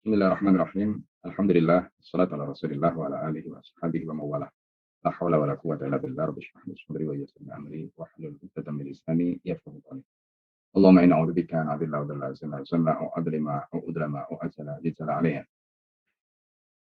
Bismillahirrahmanirrahim. Alhamdulillah, wassalatu ala Rasulillah wa ala alihi wa sahbihi wa mawalah. La haula wa la quwwata illa billah, rabbi shrah li sadri wa yassir li amri wahlul 'uqdatam min lisani yafqahu qawli. Allahumma inna a'udzubika an adilla wa dalla zanna au adlima au udlama au ajala jalla alaiha.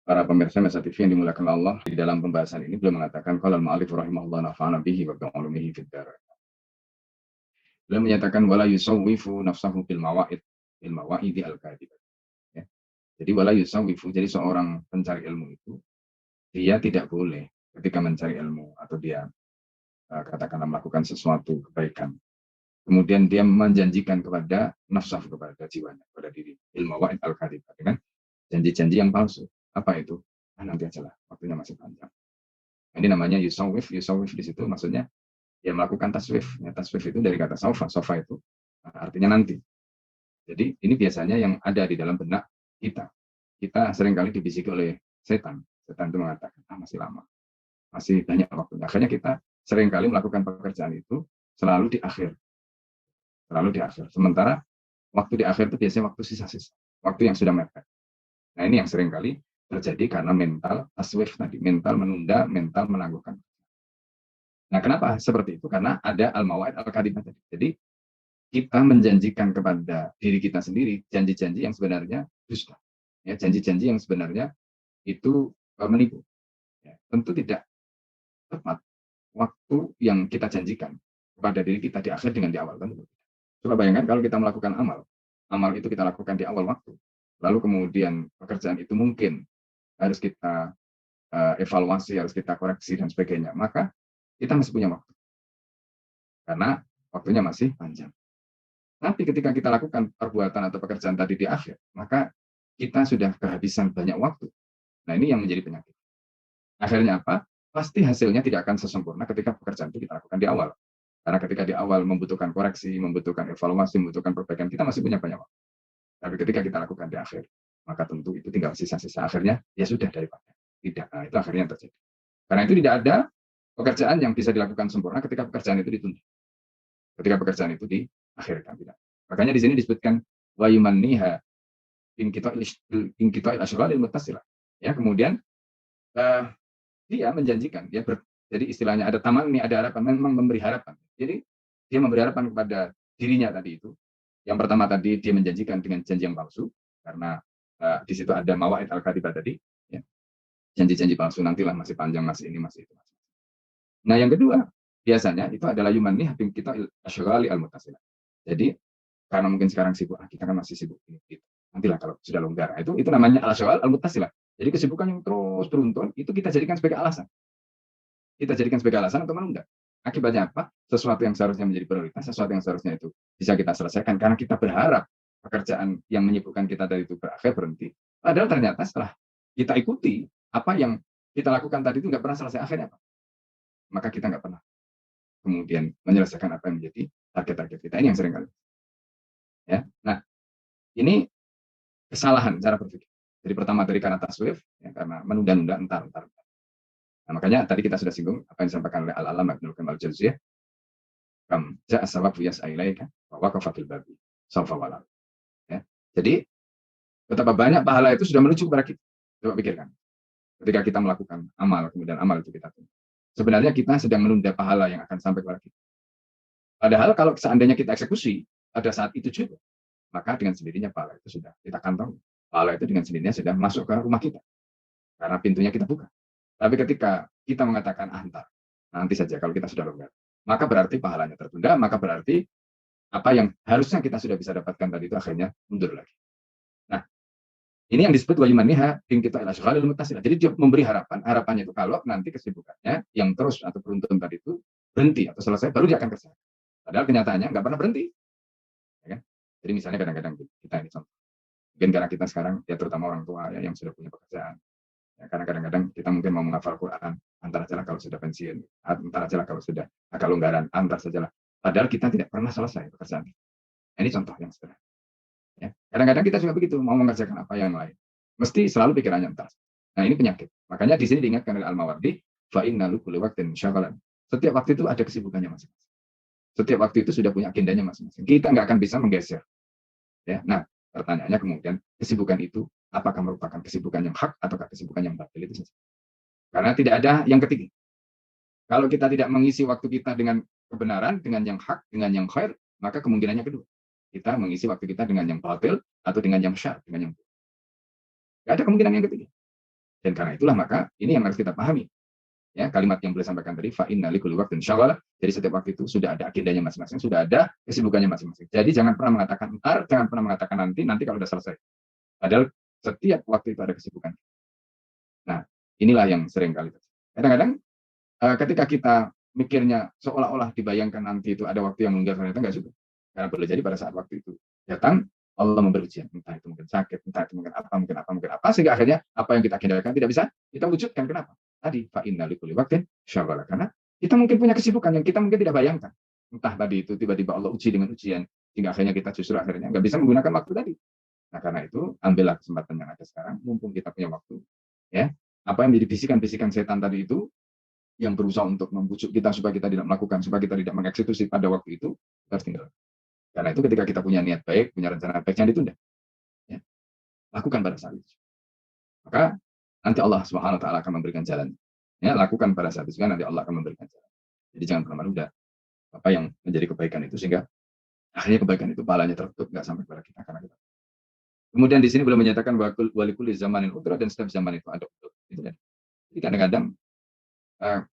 Para pemirsa Mesa TV yang dimuliakan Allah, di dalam pembahasan ini beliau mengatakan qala al-mu'allif rahimahullah nafa'ana bihi wa bi ulumihi fid dar. Beliau menyatakan wala yusawwifu nafsahu bil mawa'idi al-kadhibah. Ya. Jadi wala yusawwifu, jadi seorang pencari ilmu itu dia tidak boleh ketika mencari ilmu atau dia katakanlah melakukan sesuatu kebaikan, kemudian dia menjanjikan kepada nafsah, kepada jiwanya, kepada diri, ilmu wa'id al-kadhibah, dengan janji-janji yang palsu. Apa itu? Nanti aja lah, waktunya masih panjang. Ini namanya yusawwif. Yusawwif di situ maksudnya dia melakukan taswif. Ya, taswif itu dari kata sofa. Sofa itu artinya nanti. Jadi ini biasanya yang ada di dalam benak kita. Kita seringkali dibisiki oleh setan. Setan itu mengatakan, masih lama, masih banyak waktunya. Akhirnya kita seringkali melakukan pekerjaan itu selalu di akhir. Selalu di akhir. Sementara waktu di akhir itu biasanya waktu sisa-sisa. Waktu yang sudah mepet. Nah ini yang seringkali terjadi karena mental taswif tadi. Mental menunda, mental menangguhkan. Nah kenapa seperti itu? Karena ada al-mawa'id al-kadhibah tadi. Jadi kita menjanjikan kepada diri kita sendiri janji-janji yang sebenarnya dusta. Ya, janji-janji yang sebenarnya itu menipu. Ya, tentu tidak tepat waktu yang kita janjikan kepada diri kita di akhir dengan di awal. Tentu. Coba bayangkan kalau kita melakukan amal itu kita lakukan di awal waktu, lalu kemudian pekerjaan itu mungkin harus kita evaluasi, harus kita koreksi dan sebagainya, maka kita masih punya waktu karena waktunya masih panjang. Tapi ketika kita lakukan perbuatan atau pekerjaan tadi di akhir, maka kita sudah kehabisan banyak waktu. Nah ini yang menjadi penyakit. Akhirnya apa? Pasti hasilnya tidak akan sesempurna ketika pekerjaan itu kita lakukan di awal. Karena ketika di awal membutuhkan koreksi, membutuhkan evaluasi, membutuhkan perbaikan, kita masih punya banyak waktu. Tapi ketika kita lakukan di akhir, maka tentu itu tinggal sisa-sisa. Akhirnya ya sudah daripada. Tidak. Nah, itu akhirnya yang terjadi. Karena itu tidak ada pekerjaan yang bisa dilakukan sempurna ketika pekerjaan itu ditunda. Ketika pekerjaan itu diakhirkan. Tidak. Makanya di sini disebutkan wa yumanniha in qita'il asyghalil muttasilah. Ya, kemudian dia menjanjikan, jadi istilahnya ada tamanni, ada harapan, memang memberi harapan. Jadi dia memberi harapan kepada dirinya tadi itu. Yang pertama tadi dia menjanjikan dengan janji yang palsu, karena di situ ada mawa'id al-kadhibah tadi, ya. Janji-janji palsu, nantilah masih panjang, masih ini, masih itu. Nah yang kedua, biasanya itu adalah yumanni habim kita asyghali al-muttasilah. Jadi karena mungkin sekarang sibuk, kita kan masih sibuk gitu. Nantilah kalau sudah longgar, itu namanya al-asyghal al-muttasilah. Jadi kesibukan yang terus beruntun itu kita jadikan sebagai alasan. Kita jadikan sebagai alasan untuk menunda. Akibatnya apa? Sesuatu yang seharusnya menjadi prioritas, sesuatu yang seharusnya itu bisa kita selesaikan karena kita berharap pekerjaan yang menyibukkan kita dari itu berakhir, berhenti. Padahal ternyata setelah kita ikuti apa yang kita lakukan tadi itu nggak pernah selesai, akhirnya apa? Maka kita nggak pernah kemudian menyelesaikan apa yang menjadi target-target kita. Ini yang sering kali. Ya. Nah, ini kesalahan cara berpikir. Jadi pertama dari karena taswif, ya, karena menunda-nunda entar. Nah, makanya tadi kita sudah singgung apa yang disampaikan oleh Al-Alamah Ibnu Qayyim al-Jauziyah, kam ja'a sawabu yas'ailaika wa waqafa fil babi sawfa walal. Ya. Jadi betapa banyak pahala itu sudah menuju kepada kita. Coba pikirkan. Ketika kita melakukan amal, kemudian amal itu kita tunda. Sebenarnya kita sedang menunda pahala yang akan sampai kepada kita. Padahal kalau seandainya kita eksekusi pada saat itu juga, maka dengan sendirinya pahala itu sudah kita kantong. Pahala itu dengan sendirinya sudah masuk ke rumah kita. Karena pintunya kita buka. Tapi ketika kita mengatakan antar, nanti saja kalau kita sudah longgar, maka berarti pahalanya tertunda, maka berarti apa yang harusnya kita sudah bisa dapatkan tadi itu akhirnya mundur lagi. Nah, ini yang disebut wa yumanniha in kita ila syaghalil muttasilah. Jadi dia memberi harapan. Harapannya itu kalau nanti kesibukannya yang terus atau beruntun tadi itu berhenti atau selesai, baru dia akan kerjakan. Padahal kenyataannya nggak pernah berhenti. Ya kan? Jadi misalnya kadang-kadang kita ini contoh. Mungkin karena kita sekarang, ya terutama orang tua ya, yang sudah punya pekerjaan. Ya, karena kadang-kadang kita mungkin mau menghafal Quran, antar aja lah kalau sudah pensiun, antar aja lah kalau sudah agak longgaran, antar sajalah. Padahal kita tidak pernah selesai pekerjaan. Ini contoh yang sederhana. Ya. Kadang-kadang kita juga begitu, mau mengerjakan apa yang lain. Mesti selalu pikirannya entar. Nah ini penyakit. Makanya di sini diingatkan oleh Al-Mawardi, fa'inna kulli waqtin syaghalan. Setiap waktu itu ada kesibukannya masing-masing. Setiap waktu itu sudah punya agendanya masing-masing. Kita nggak akan bisa menggeser. Ya. Nah, Pertanyaannya kemudian kesibukan itu apakah merupakan kesibukan yang hak ataukah kesibukan yang batil itu saja. Karena tidak ada yang ketiga. Kalau kita tidak mengisi waktu kita dengan kebenaran, dengan yang hak, dengan yang khair, maka kemungkinannya kedua. Kita mengisi waktu kita dengan yang batil atau dengan yang syar, dengan yang tidak ada kemungkinan yang ketiga. Dan karena itulah maka ini yang harus kita pahami. Ya, kalimat yang boleh sampaikan tadi, fa inna likulli waqtin syaghalah. Jadi setiap waktu itu sudah ada agendanya masing-masing, sudah ada kesibukannya masing-masing. Jadi jangan pernah mengatakan ntar, jangan pernah mengatakan nanti kalau sudah selesai. Padahal setiap waktu itu ada kesibukan. Nah, inilah yang sering kali terjadi. Kadang-kadang ketika kita mikirnya seolah-olah dibayangkan nanti itu ada waktu yang meninggal, ternyata enggak juga. Karena boleh jadi pada saat waktu itu datang, Allah memberi ujian. Entah itu mungkin sakit, entah itu mungkin apa, sehingga akhirnya apa yang kita agendakan tidak bisa kita wujudkan. Kenapa? Tadi, fa inna likulli waqtin syaghalah. Karena kita mungkin punya kesibukan yang kita mungkin tidak bayangkan. Entah tadi itu tiba-tiba Allah uji dengan ujian, sehingga akhirnya kita justru akhirnya nggak bisa menggunakan waktu tadi. Nah, karena itu, ambillah kesempatan yang ada sekarang, mumpung kita punya waktu. Ya, apa yang menjadi bisikan-bisikan setan tadi itu, yang berusaha untuk membujuk kita supaya kita tidak melakukan, supaya kita tidak mengeksekusi pada waktu itu, harus tinggal. Karena itu ketika kita punya niat baik, punya rencana baik, jangan ditunda. Ya, lakukan pada saat itu. Maka nanti Allah Subhanahu wa taala akan memberikan jalan. Ya, lakukan pada saat itu, nanti Allah akan memberikan jalan. Jadi jangan pernah menunda apa yang menjadi kebaikan itu, sehingga akhirnya kebaikan itu pahalanya tertutup, nggak sampai kepada kita karena kita. Kemudian di sini boleh menyatakan walikul zamanin udra, dan setiap zaman itu ada udra. Itu kan. Jadi kadang-kadang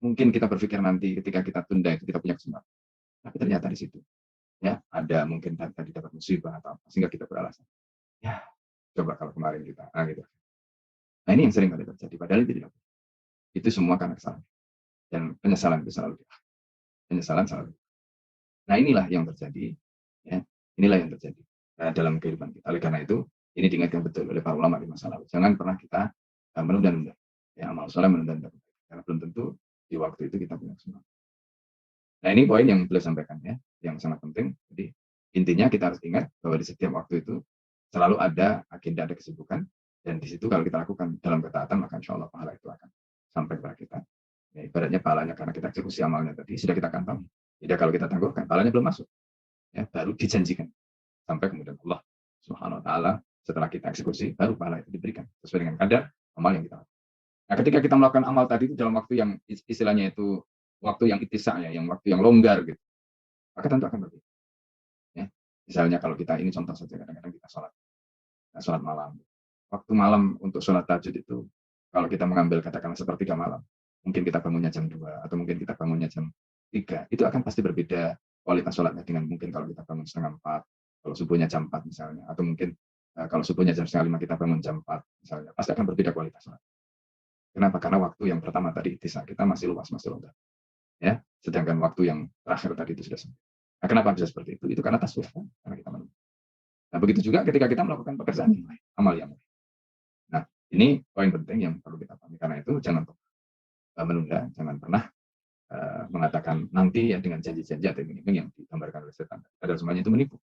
mungkin kita berpikir nanti ketika kita tunda itu kita punya kesempatan. Tapi ternyata di situ ya ada mungkin tadi dapat musibah atau apa, sehingga kita beralasan. Ya, coba kalau kemarin kita gitu. Nah, ini yang sering kali terjadi, padahal itu tidak. Itu semua karena kesalahan. Dan penyesalan itu selalu penyesalan selalu. Nah, inilah yang terjadi, ya. Inilah yang terjadi dalam kehidupan kita. Oleh karena itu, ini diingatkan betul oleh para ulama di masa lalu. Jangan pernah kita menunda-nunda. Ya, amal soleh menunda-nunda. Karena belum tentu di waktu itu kita punya kesempatan. Nah, ini poin yang beliau sampaikan ya, yang sangat penting. Jadi intinya kita harus ingat bahwa di setiap waktu itu selalu ada agenda, ada kesibukan, dan di situ kalau kita lakukan dalam ketaatan, maka insya Allah pahala itu akan sampai kepada kita. Ya, ibaratnya pahalanya karena kita eksekusi amalnya tadi sudah kita kantongi. Tidak kalau kita tangguhkan, pahalanya belum masuk. Ya, baru dijanjikan sampai kemudian Allah Subhanahu wa taala setelah kita eksekusi baru pahala itu diberikan sesuai dengan kadar amal yang kita lakukan. Nah, ketika kita melakukan amal tadi itu dalam waktu yang istilahnya itu waktu yang ittisa ya, yang waktu yang longgar gitu, maka tentu akan berbeda. Ya. Misalnya kalau kita ini contoh saja, kadang-kadang kita sholat malam. Waktu malam untuk sholat tahajud itu, kalau kita mengambil katakanlah sepertiga malam, mungkin kita bangunnya jam 2 atau mungkin kita bangunnya jam 3, itu akan pasti berbeda kualitas sholatnya dengan mungkin kalau kita bangun setengah 4, kalau subuhnya jam 4 misalnya, atau mungkin kalau subuhnya jam setengah 5 kita bangun jam 4 misalnya, pasti akan berbeda kualitas sholat. Kenapa? Karena waktu yang pertama tadi ittisa kita masih luas, masih longgar. Ya, sedangkan waktu yang terakhir tadi itu sudah sempit. Nah, kenapa bisa seperti itu? Itu karena taswif, karena kita menunggu. Nah, begitu juga ketika kita melakukan pekerjaan yang lain, amal yang lain. Nah, ini poin penting yang perlu kita pahami. Karena itu jangan menunda, jangan pernah mengatakan nanti ya dengan janji-janji atau iming-iming yang digambarkan oleh setan. Padahal semuanya itu menipu.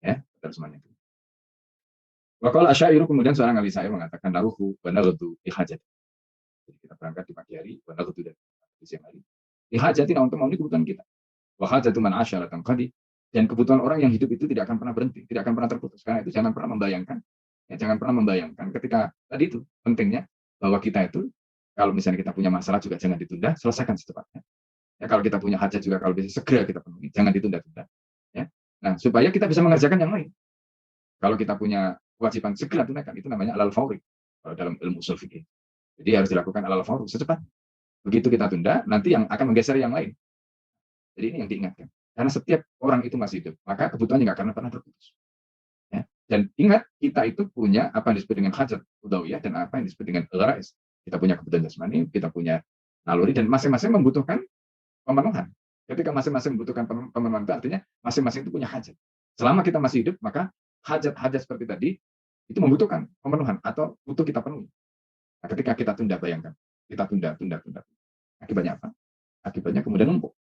Ya, padahal semuanya itu. Wakal Asy'ari kemudian seorang ahli syair mengatakan naruhu wa naghdu bi hajat. Jadi kita berangkat di pagi hari, wa naghdu dan di siang hari. Di hajatina untuk memenuhi kebutuhan kita. Wa hajatu man asyaratan qadi. Dan kebutuhan orang yang hidup itu tidak akan pernah berhenti, tidak akan pernah terputus. Karena itu jangan pernah membayangkan, ya, jangan pernah membayangkan ketika tadi itu pentingnya bahwa kita itu kalau misalnya kita punya masalah juga jangan ditunda, selesaikan secepatnya. Ya, kalau kita punya hajat juga kalau bisa segera kita penuhi, jangan ditunda-tunda. Ya. Nah, supaya kita bisa mengerjakan yang lain. Kalau kita punya kewajiban segera tunaikan, itu namanya alal fauri kalau dalam ilmu usul fikih. Jadi harus dilakukan alal fauri secepat. Begitu kita tunda, nanti yang akan menggeser yang lain. Jadi ini yang diingatkan. Karena setiap orang itu masih hidup, maka kebutuhannya nggak akan pernah terputus. Ya. Dan ingat, kita itu punya apa yang disebut dengan hajat udawiyah dan apa yang disebut dengan gharais. Kita punya kebutuhan jasmani, kita punya naluri, dan masing-masing membutuhkan pemenuhan. Ketika masing-masing membutuhkan pemenuhan, itu artinya masing-masing itu punya hajat. Selama kita masih hidup, maka hajat-hajat seperti tadi itu membutuhkan pemenuhan atau butuh kita penuhi. Nah, ketika kita tunda, bayangkan, kita tunda. Akibatnya apa? Akibatnya kemudian numpuk.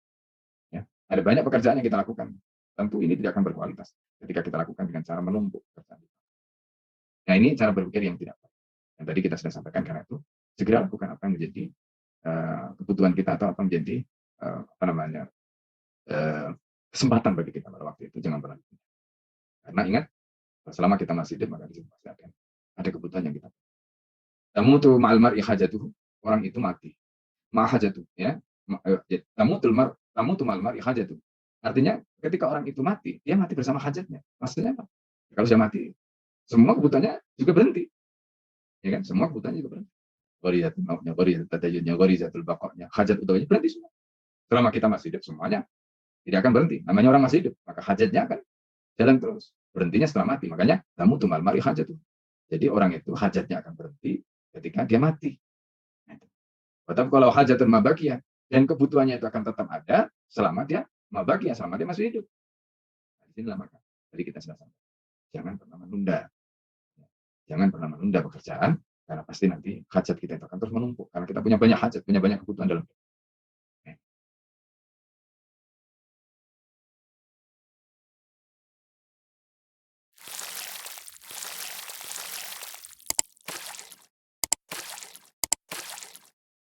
Ya. Ada banyak pekerjaan yang kita lakukan. Tentu ini tidak akan berkualitas ketika kita lakukan dengan cara menumpuk pekerjaan. Nah, ini cara berpikir yang tidak baik. Yang tadi kita sudah sampaikan, karena itu segera lakukan apa yang menjadi kebutuhan kita atau apa menjadi kesempatan bagi kita pada waktu itu. Jangan pernah. Karena ingat, Selama kita masih hidup, maka di situ pasti ada kebutuhan yang kita. Tamutu ma'al mar'i hajatuhu, orang itu mati. Hajatuh, ya. Tamutu ma'al mar'i hajatuh. Artinya ketika orang itu mati, dia mati bersama hajatnya. Maksudnya apa? Kalau sudah mati, semua kebutuhannya juga berhenti. Ya kan? Semua kebutuhannya juga berhenti. Ghorizatul mautnya, ghorizatul tadayunnya, ghorizatul baqa'nya, hajat utamanya berhenti semua. Selama kita masih hidup, semuanya tidak akan berhenti. Namanya orang masih hidup, maka hajatnya akan jalan terus. Berhentinya setelah mati. Makanya tamutu ma'al mar'i hajatuh. Jadi orang itu hajatnya akan berhenti ketika dia mati. Tetapi kalau hajatul mabakiyah dan kebutuhannya itu akan tetap ada selama dia mabakiyah, selama dia masih hidup. Nah, inilah maka tadi kita sudah sampaikan. Jangan pernah menunda. Jangan pernah menunda pekerjaan karena pasti nanti hajat kita itu akan terus menumpuk. Karena kita punya banyak hajat, punya banyak kebutuhan dalam hidup.